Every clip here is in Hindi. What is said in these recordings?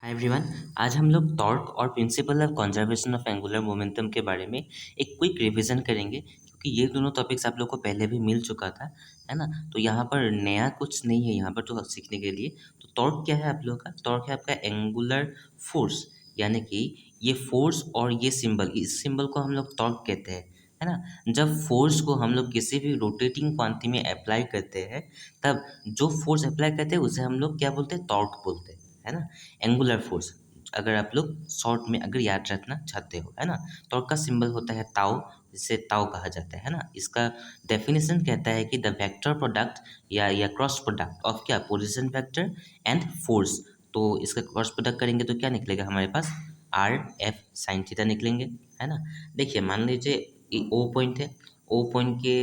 Hi everyone. आज हम लोग टॉर्क और principle of conservation of angular momentum के बारे में एक क्विक रिवीजन करेंगे, क्योंकि ये दोनों टॉपिक्स आप लोग को पहले भी मिल चुका था, है ना। तो यहाँ पर नया कुछ नहीं है यहाँ पर तो सीखने के लिए। तो टॉर्क क्या है आप लोग का? टॉर्क है आपका एंगुलर फोर्स, यानी कि ये फोर्स और ये सिंबल, इस सिंबल को हम लोग टॉर्क कहते हैं, है ना। जब फोर्स को हम लोग किसी भी रोटेटिंग क्वांटिटी में अप्लाई करते हैं, तब जो फोर्स अप्लाई करते हैं उसे हम लोग क्या बोलते हैं? टॉर्क बोलते हैं, है ना। एंगुलर फोर्स, अगर आप लोग शॉर्ट में अगर याद रखना चाहते हो, है ना। टॉर्क का सिंबल होता है ताऊ, जिसे ताऊ कहा जाता है ना। इसका डेफिनेशन कहता है कि द वेक्टर प्रोडक्ट या क्रॉस प्रोडक्ट ऑफ क्या? Position vector and force. तो इसका क्रॉस प्रोडक्ट करेंगे तो क्या निकलेगा हमारे पास? आर एफ साइन थीटा निकलेंगे, है ना। देखिए, मान लीजिए ये ओ पॉइंट है, ओ पॉइंट के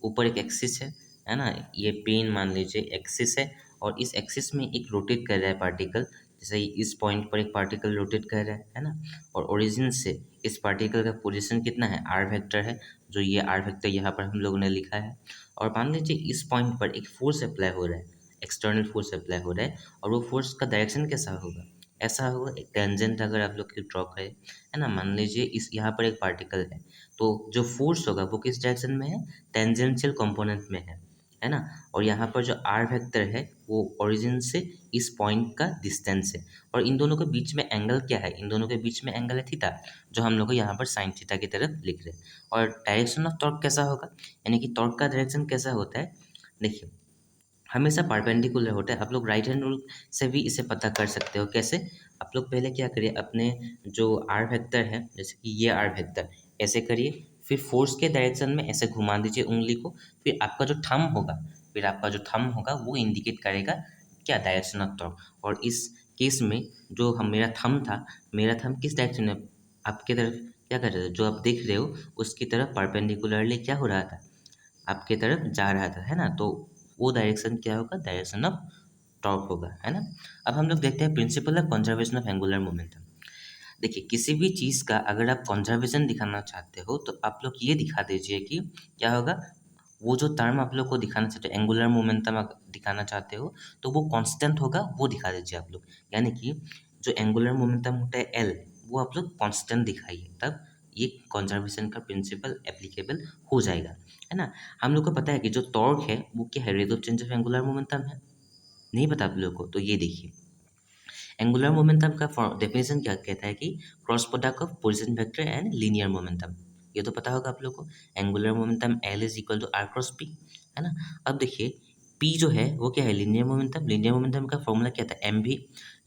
ऊपर एक एक्सिस है ना। ये पेन मान लीजिए एक्सिस है, और इस एक्सिस में एक रोटेट कर रहा है पार्टिकल। जैसे इस पॉइंट पर एक पार्टिकल रोटेट कर रहा है ना। और ओरिजिन से इस पार्टिकल का पोजीशन कितना है? आर वेक्टर है, जो ये आर वेक्टर यहाँ पर हम लोगों ने लिखा है। और मान लीजिए इस पॉइंट पर एक फोर्स अप्लाई हो रहा है, एक्सटर्नल फोर्स अप्लाई हो रहा है, और वो फोर्स का डायरेक्शन कैसा होगा? ऐसा होगा, एक टेंजेंट अगर आप लोग की ड्रॉ करें, है ना। मान लीजिए इस यहाँ पर एक पार्टिकल है, तो जो फोर्स होगा वो किस डायरेक्शन में है? टेंजेंशियल कंपोनेंट में है ना। और यहाँ पर जो आर वेक्टर है वो ओरिजिन से इस पॉइंट का डिस्टेंस है, और इन दोनों के बीच में एंगल क्या है? इन दोनों के बीच में एंगल है थीटा, जो हम लोग यहाँ पर साइन थीटा की तरफ लिख रहे हैं। और डायरेक्शन ऑफ टॉर्क कैसा होगा, यानी कि टॉर्क का डायरेक्शन कैसा होता है? देखिए, हमेशा परपेंडिकुलर होता है। आप लोग राइट हैंड रूल से भी इसे पता कर सकते हो। कैसे? आप लोग पहले क्या करिए, अपने जो आर वेक्टर है, जैसे कि ये आर वेक्टर, ऐसे करिए, फिर फोर्स के डायरेक्शन में ऐसे घुमा दीजिए उंगली को। फिर आपका जो थंब होगा वो इंडिकेट करेगा क्या? Direction of torque. और इस केस में जो मेरा थंब किस डायरेक्शन में? आपके तरफ क्या कर रहा था? जो आप देख रहे हो उसकी तरफ परपेंडिकुलरली क्या हो रहा था? आपके तरफ जा रहा था, है ना। तो वो डायरेक्शन क्या होगा? डायरेक्शन ऑफ टॉर्क होगा, है ना। अब हम लोग देखते हैं principle of conservation of angular momentum. देखिए, किसी भी चीज़ का अगर आप कंजर्वेशन दिखाना चाहते हो तो आप लोग ये दिखा दीजिए कि क्या होगा। वो जो टर्म आप लोग को दिखाना चाहते हो, एंगुलर मोमेंटम दिखाना चाहते हो, तो वो कांस्टेंट होगा, वो दिखा दीजिए आप लोग। यानी कि जो एंगुलर मोमेंटम होता है एल, वो आप लोग कांस्टेंट दिखाइए, तब ये कंजर्वेशन का प्रिंसिपल एप्लीकेबल हो जाएगा, है ना। हम लोग को पता है कि जो टॉर्क है वो क्या है? Rate of change of angular momentum है। नहीं पता आप लोगों को? तो ये देखिए, एंगुलर मोमेंटम का डेफिनेशन क्या कहता है कि cross product of position vector and linear momentum. ये तो पता होगा आप लोग को। Angular momentum L is equal to r cross p, है ना। अब देखिए, पी जो है वो क्या है? Linear momentum. लीनियर मोमेंटम का फॉर्मूला क्या था? एम भी।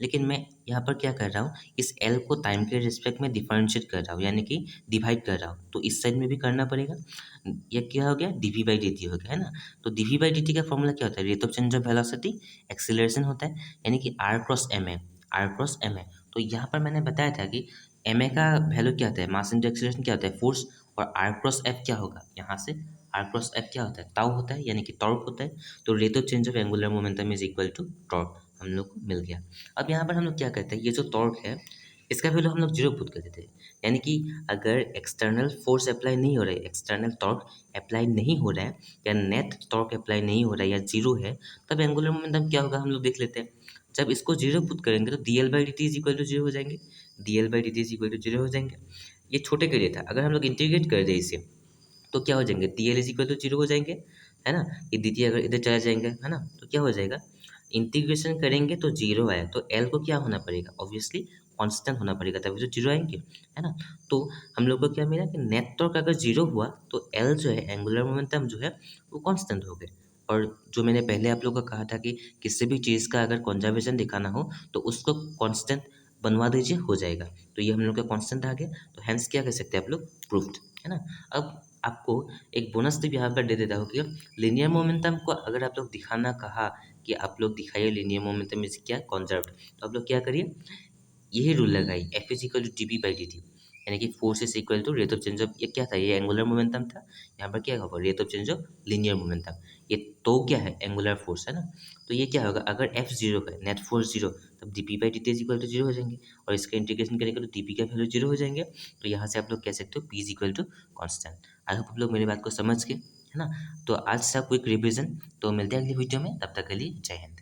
लेकिन मैं यहाँ पर क्या कर रहा हूँ, इस एल को टाइम के रिस्पेक्ट में डिफरेंशिएट कर रहा हूँ, यानी कि डिवाइड कर रहा हूँ। तो इस साइड में भी करना पड़ेगा। ये क्या हो गया? डीवी बाई डी टी हो गया, है ना। तो डीवी बाई डी टी का फॉर्मूला क्या होता है? Rate of change of velocity acceleration होता है, यानी कि आर क्रॉस एम है। आर क्रॉस एम है। तो यहाँ पर मैंने बताया था कि एम ए का वैल्यू क्या होता है? मास इंटू एक्सीलरेशन क्या होता है? फोर्स। और आर क्रॉस एफ क्या होगा? यहाँ से आर क्रॉस एफ क्या होता है? ताऊ होता है, यानी कि टॉर्क होता है। तो rate of change of angular momentum is equal to torque, हम लोग को मिल गया। अब यहाँ पर हम लोग क्या करते हैं, ये जो टॉर्क है इसका वैल्यू हम लोग जीरो पुट कर देते हैं। यानी कि अगर एक्सटर्नल फोर्स अप्लाई नहीं हो रहा है, एक्सटर्नल टॉर्क अप्लाई नहीं हो रहा है, या नेट टॉर्क अप्लाई नहीं हो रहा है, या जीरो है, तब एंगुलर मोमेंटम क्या होगा हम लोग देख लेते हैं। जब इसको जीरो पुट करेंगे तो d L by d t is equal to zero हो जाएंगे। D L by d t is equal to zero हो जाएंगे। ये छोटे के लिए था। अगर हम लोग इंटीग्रेट कर दें इसे तो क्या हो जाएंगे? D L is equal to zero हो जाएंगे, है ना। ये डी टी अगर इधर चला जाएंगे, है ना, तो क्या हो जाएगा? इंटीग्रेशन करेंगे तो जीरो आया, तो एल को क्या होना पड़ेगा? ऑब्वियसली कांस्टेंट होना पड़ेगा, तभी तो जीरो आएंगे, है ना। तो हम लोग को क्या मिला कि नेट टॉर्क अगर जीरो हुआ तो एल जो है, एंगुलर मोमेंटम जो है, वो कांस्टेंट हो गए। और जो मैंने पहले आप लोगों को कहा था कि किसी भी चीज़ का अगर कंजर्वेशन दिखाना हो तो उसको कांस्टेंट बनवा दीजिए, हो जाएगा। तो ये हम लोग का कांस्टेंट आ गया, तो हैंस क्या कह सकते हैं आप लोग? प्रूफ्ड, है ना। अब आपको एक बोनस टिप यहाँ पर दे देता हूँ कि लीनियर मोमेंटम को अगर आप लोग दिखाना कहा कि आप लोग दिखाइए लीनियर मोमेंटम इज क्या? कंजर्व्ड, तो आप लोग क्या करिए, यही रूल लगाई, F is equal to d B by d t, यानी कि force is equal to rate of change of, ये क्या था? ये एंगुलर मोमेंटम था। यहाँ पर क्या होगा? Rate of change of linear momentum. ये तो क्या है? एंगुलर फोर्स, है ना। तो ये क्या होगा? अगर एफ जीरो है, नेट फोर्स जीरो, तब d p by d t is equal to zero हो जाएंगे, और इसका इंटीग्रेशन करेंगे तो डी पी का वैल्यू जीरो हो जाएंगे। तो यहाँ से आप लोग कह सकते हो p is equal to constant. I hope आप लोग मेरी बात को समझ गए, है ना। तो आज सा क्विक रिविजन, तो मिलते हैं अगली वीडियो में, तब तक के लिए जय हिंद।